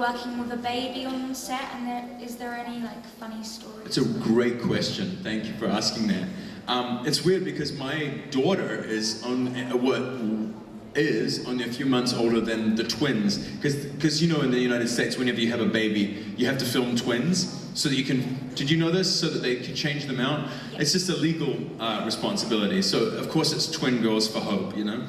working with a baby on set, and is there any like funny stories? It's a great question. Thank you for asking that. It's weird because my daughter is only a few months older than the twins, because you know in the United States whenever you have a baby you have to film twins so that you can, did you know this, so that they can change them out? Yeah. It's just a legal responsibility, so of course it's twin girls for hope, you know,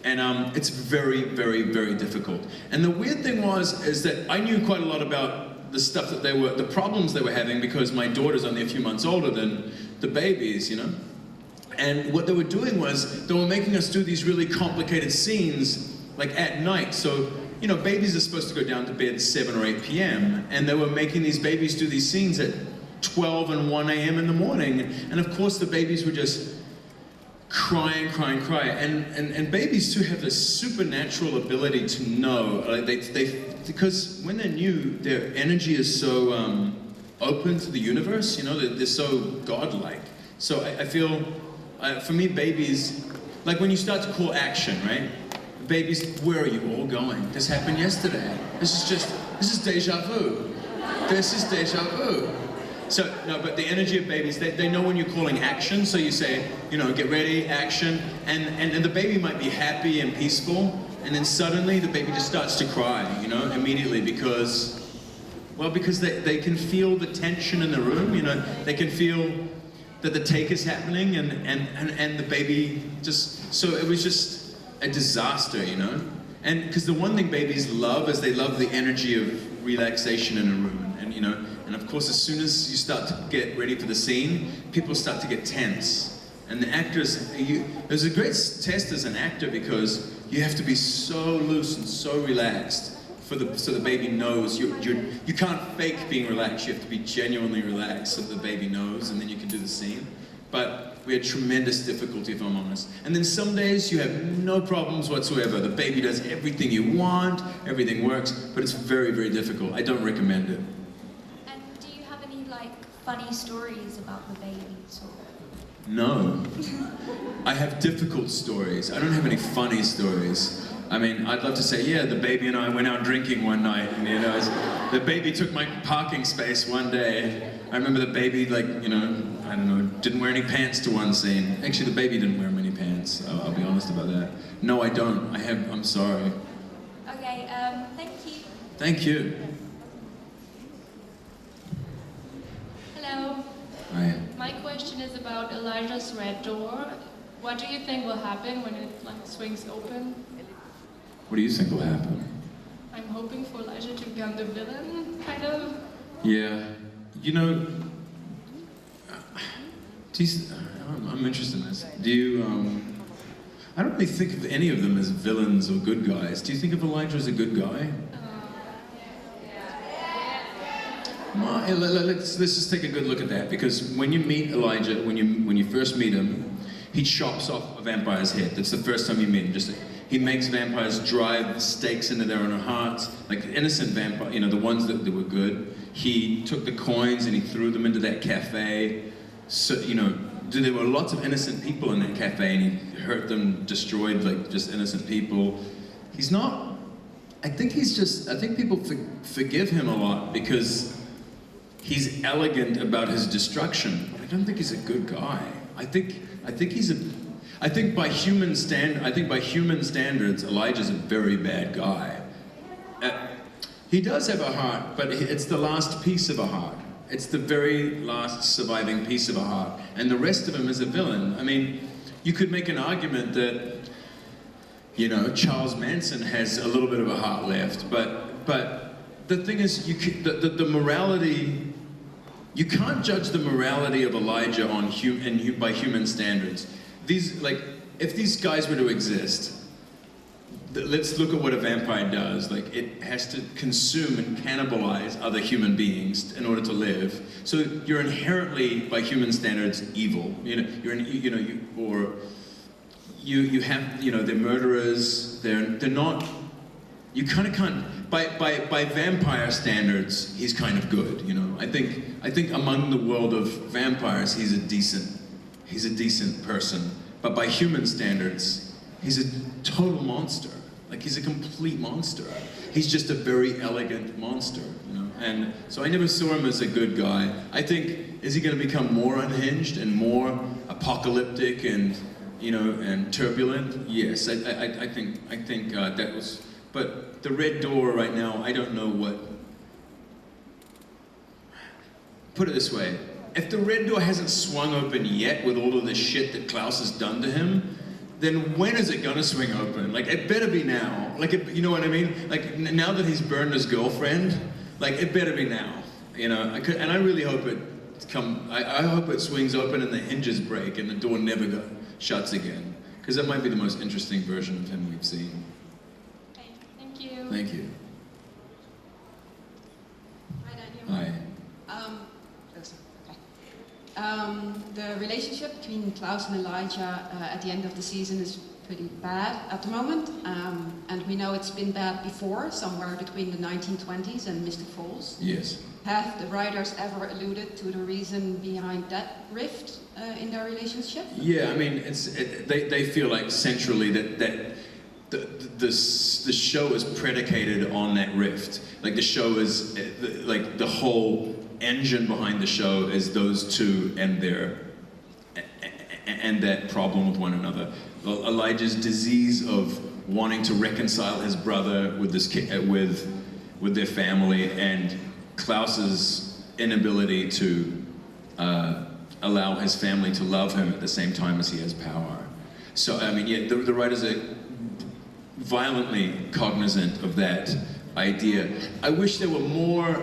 and it's very, very, very difficult. And the weird thing is that I knew quite a lot about the stuff that the problems they were having, because my daughter's only a few months older than the babies, you know. And what they were doing was, they were making us do these really complicated scenes, like at night. So, you know, babies are supposed to go down to bed 7 or 8 p.m. And they were making these babies do these scenes at 12 and 1 a.m. in the morning. And of course the babies were just crying. And babies too have this supernatural ability to know, because when they're new, their energy is so open to the universe, you know, they're so godlike. So I feel, for me, babies, like when you start to call action, right? Babies, where are you all going? This happened yesterday. This is deja vu. This is deja vu. So, no, but the energy of babies, they know when you're calling action, so you say, you know, get ready, action, and the baby might be happy and peaceful, and then suddenly the baby just starts to cry, you know, immediately, because they can feel the tension in the room, you know, they can feel that the take is happening, and the baby just, so it was just a disaster, you know? And because the one thing babies love is they love the energy of relaxation in a room, and you know, and of course as soon as you start to get ready for the scene, people start to get tense. And the actors, there's a great test as an actor, because you have to be so loose and so relaxed so the baby knows. You can't fake being relaxed, you have to be genuinely relaxed so the baby knows, and then you can do the scene. But we had tremendous difficulty, if I'm honest. And then some days you have no problems whatsoever. The baby does everything you want, everything works, but it's very, very difficult. I don't recommend it. And do you have any like funny stories about the babies? No. I have difficult stories. I don't have any funny stories. I mean, I'd love to say, yeah, the baby and I went out drinking one night, and you know, the baby took my parking space one day. I remember the baby, like, you know, I don't know, didn't wear any pants to one scene. Actually, the baby didn't wear many pants. I'll be honest about that. No, I don't. I'm sorry. Okay, thank you. Thank you. Hello. Hi. My question is about Elijah's red door. What do you think will happen when it like swings open? What do you think will happen? I'm hoping for Elijah to become the villain, kind of. Yeah. You know, I'm interested in this. Do you, I don't really think of any of them as villains or good guys. Do you think of Elijah as a good guy? Let's just take a good look at that, because when you meet Elijah, when you first meet him, he chops off a vampire's head. That's the first time you meet him. He makes vampires drive stakes into their own hearts, like innocent vampire, you know, the ones that were good. He took the coins and he threw them into that cafe. So, you know, there were lots of innocent people in that cafe, and he hurt them, destroyed like just innocent people. He's not, I think people forgive him a lot because he's elegant about his destruction. I don't think he's a good guy. I think by human standards, Elijah's a very bad guy. He does have a heart, but it's the last piece of a heart. It's the very last surviving piece of a heart. And the rest of him is a villain. I mean, you could make an argument that, you know, Charles Manson has a little bit of a heart left, but the thing is, the morality, you can't judge the morality of Elijah by human standards. If these guys were to exist, let's look at what a vampire does. Like, it has to consume and cannibalize other human beings in order to live. So you're inherently, by human standards, evil. You know, they're murderers. They're not. You kind of can't. By vampire standards, he's kind of good. You know, I think among the world of vampires, he's a decent person. But by human standards, he's a total monster. Like, he's a complete monster. he's just a very elegant monster, you know. And so I never saw him as a good guy. I think, is he going to become more unhinged and more apocalyptic and, you know, and turbulent? Yes, I think that was. But the Red Door right now, I don't know what. Put it this way: if the Red Door hasn't swung open yet with all of the shit that Klaus has done to him, then when is it gonna swing open? Like, it better be now. Like, you know what I mean? Like, now that he's burned his girlfriend, like, it better be now. You know, and I really hope it I hope it swings open and the hinges break and the door never shuts again. Because that might be the most interesting version of him we've seen. Okay, thank you. Thank you. Hi, Daniel. Hi. The relationship between Klaus and Elijah at the end of the season is pretty bad at the moment, and we know it's been bad before, somewhere between the 1920s and Mystic Falls. Yes. Have the writers ever alluded to the reason behind that rift in their relationship? Yeah, I mean, they feel like centrally that the show is predicated on that rift. Like, the show is, like, the whole engine behind the show is those two and that problem with one another. Elijah's disease of wanting to reconcile his brother with this with their family, and Klaus's inability to allow his family to love him at the same time as he has power. So, I mean, yeah, the writers are violently cognizant of that idea. I wish there were more.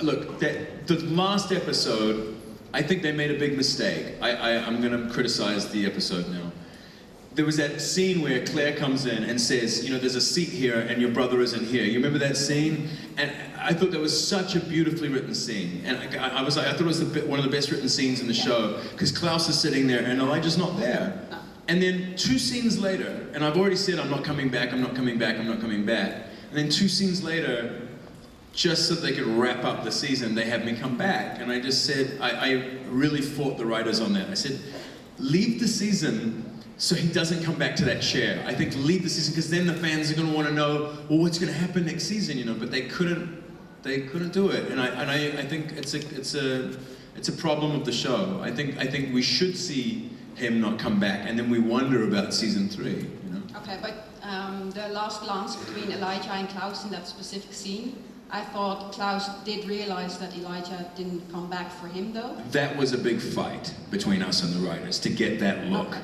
Look, the last episode, I think they made a big mistake. I'm going to criticize the episode now. There was that scene where Claire comes in and says, you know, there's a seat here and your brother isn't here. You remember that scene? And I thought that was such a beautifully written scene. And I thought it was one of the best written scenes in the show, because Klaus is sitting there and Elijah's not there. And then 2 scenes later, and I've already said I'm not coming back, I'm not coming back, I'm not coming back. And then 2 scenes later, just so they could wrap up the season, they had me come back. And I just said, I really fought the writers on that. I said, leave the season so he doesn't come back to that chair. I think leave the season, because then the fans are going to want to know, well, what's going to happen next season, you know? But they couldn't do it. And I think it's a problem of the show. I think we should see him not come back, and then we wonder about season 3, you know? Okay, but the last glance between Elijah and Klaus in that specific scene, I thought Klaus did realize that Elijah didn't come back for him, though. That was a big fight between us and the writers to get that look. Okay.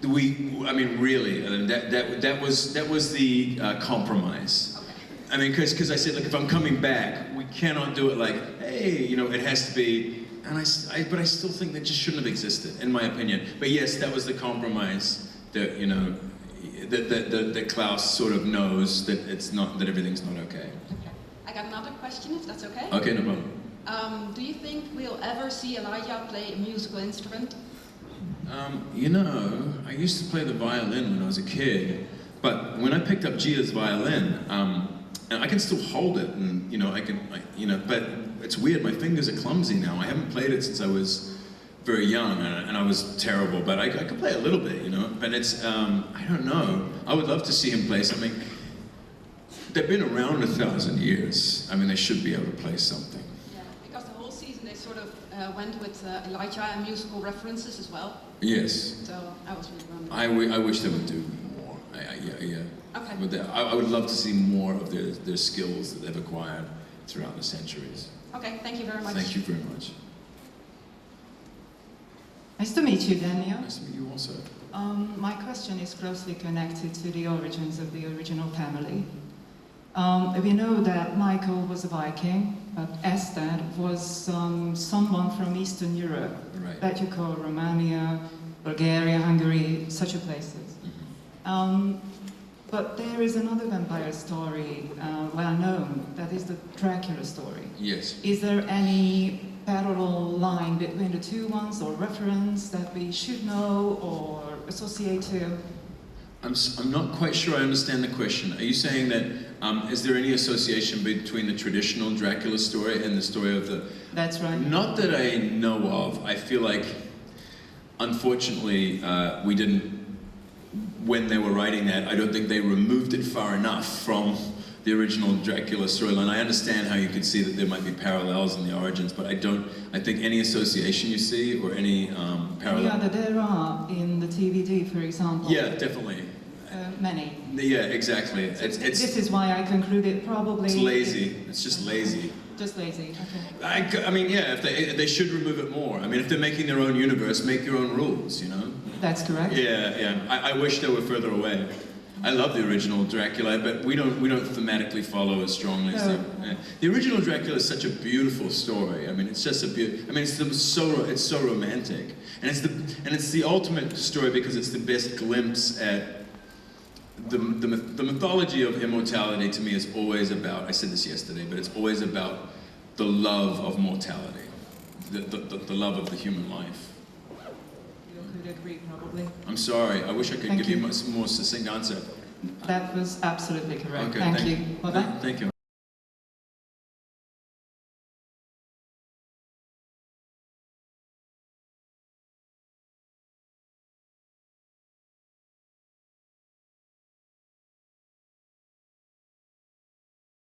I mean, really, that was the compromise. Okay. I mean, because I said, look, if I'm coming back, we cannot do it like, hey, you know, it has to be. And but I still think that just shouldn't have existed, in my opinion. But yes, that was the compromise that, you know, that Klaus sort of knows that that everything's not okay. Okay. I got another question, if that's okay. Okay, no problem. Do you think we'll ever see Elijah play a musical instrument? You know, I used to play the violin when I was a kid, but when I picked up Gia's violin, and I can still hold it, and you know, but it's weird. My fingers are clumsy now. I haven't played it since I was very young, and I was terrible. But I could play a little bit, you know. But it's I don't know. I would love to see him play something. They've been around 1,000 years. I mean, they should be able to play something. Yeah, because the whole season they sort of went with Elijah and musical references as well. Yes. So I was really wondering. I wish they would do more. Yeah. Okay. But I would love to see more of their skills that they've acquired throughout the centuries. Okay, thank you very much. Thank you very much. Nice to meet you, Daniel. Nice to meet you also. My question is closely connected to the origins of the original family. We know that Michael was a Viking, but Esther was someone from Eastern Europe, Right. that you call Romania, Bulgaria, Hungary, such a places. But there is another vampire story, well known, that is the Dracula story. Yes. Is there any parallel line between the two ones, or reference that we should know or associate to? I'm not quite sure I understand the question. Are you saying that, is there any association between the traditional Dracula story and the story of the... That's right. Not that I know of. I feel like, unfortunately, we didn't, when they were writing that, I don't think they removed it far enough from the original Dracula storyline. I understand how you could see that there might be parallels in the origins, but I think any association you see or any parallel... Yeah, there are in the TVD, for example. Yeah, definitely. Many. Yeah, exactly. This is why I concluded probably... It's lazy. It's just lazy. Just lazy, okay. I mean, yeah, if they should remove it more. I mean, if they're making their own universe, make your own rules, you know? That's correct. Yeah, yeah. I wish they were further away. I love the original Dracula, but we don't thematically follow as strongly as the original Dracula is such a beautiful story. I mean, it's just it's so romantic, and it's the ultimate story because it's the best glimpse at the mythology of immortality. To me, is always about. I said this yesterday, but it's always about the love of mortality, the love of the human life. You could agree, probably. I'm sorry. I wish I could give you a much more succinct answer. That was absolutely correct. Okay, Thank you. Bye-bye. Thank you.